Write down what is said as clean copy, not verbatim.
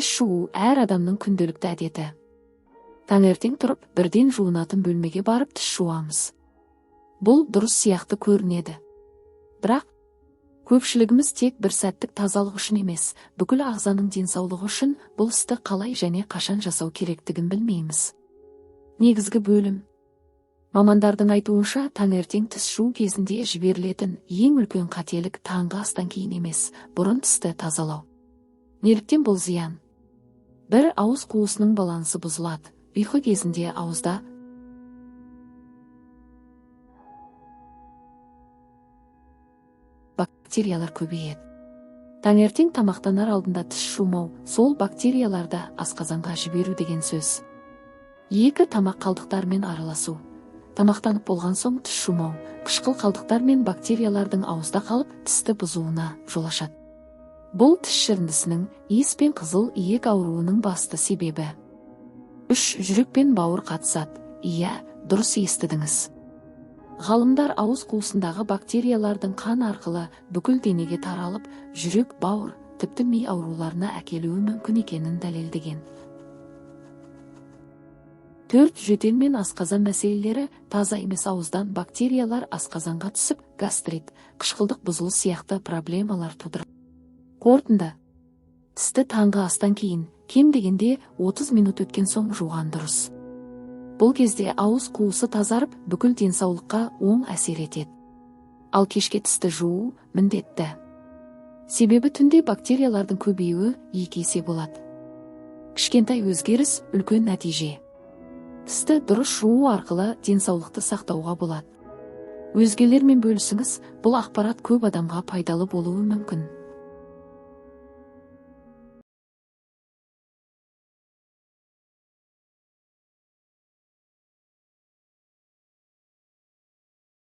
тіс жуу әр адамның күнделікті әдеті. Таңертең тұрып, бірден жуынатын бөлмеге барып тіс жуамыз. Бұл дұрыс сияқты көрінеді. Бірақ көпшілігіміз тек бір сәттік тазалық үшін емес, бүкіл ағзаның денсаулығы үшін бұл істі қалай және қашан жасау керектігін білмейміз. Негізгі бөлім. Мамандардың айтуынша, таңертең тіс жуу кезінде жіберілетін ең үлкен қателік таңғы астан кейін емес, бұрын тісті тазалау. Неліктен бұл зиян? Бір, ауыз қуысының балансы бұзылады. Ұйқы кезінде ауызда бактериялар көбейеді. Таңертең тамақтанар алдында тіс жумау, сол бактерияларды асқазанға жіберу деген сөз. 2. Тамақ қалдықтарымен араласу. Тамақтанып болған соң тіс жумау, қышқыл қалдықтар мен бактериялардың ауызда қалып, тісті бұзуына жол ашады. Бұл тіс шіріндісінің, иіс пен қызыл иек ауруының басты себебі. 3. Жүрек пен бауыр қатысады. Иә, дұрыс естідіңіз. Ғалымдар ауыз қуысындағы бактериялардың қан арқылы бүкіл денеге таралып, жүрек, бауыр, тіпті ми ауруларына әкелуі мүмкін екенін дәлелдеген. 4. Жөтел мен асқазан мәселелері. Таза емес ауыздан бактериялар асқазанға түсіп, гастрит, қышқылдық бұзылыс сияқты проблемалар тудырады. Қорытынды. Тісті таңғы астан кейін, кем дегенде 30 минут өткен соң жуған дұрыс. Бұл кезде ауыз қуысы тазарып, бүкіл денсаулыққа оң әсер етеді. Ал кешке тісті жуу міндетті. Себебі түнде бактериялардың көбеюі 2 есе болады. Кішкентай өзгеріс үлкен нәтиже. Тісті дұрыс жуу арқылы денсаулықты сақтауға болады. Өзгелермен бөлісіңіз, бұл ақпарат көп адамға пайдалы болуы мүмкін.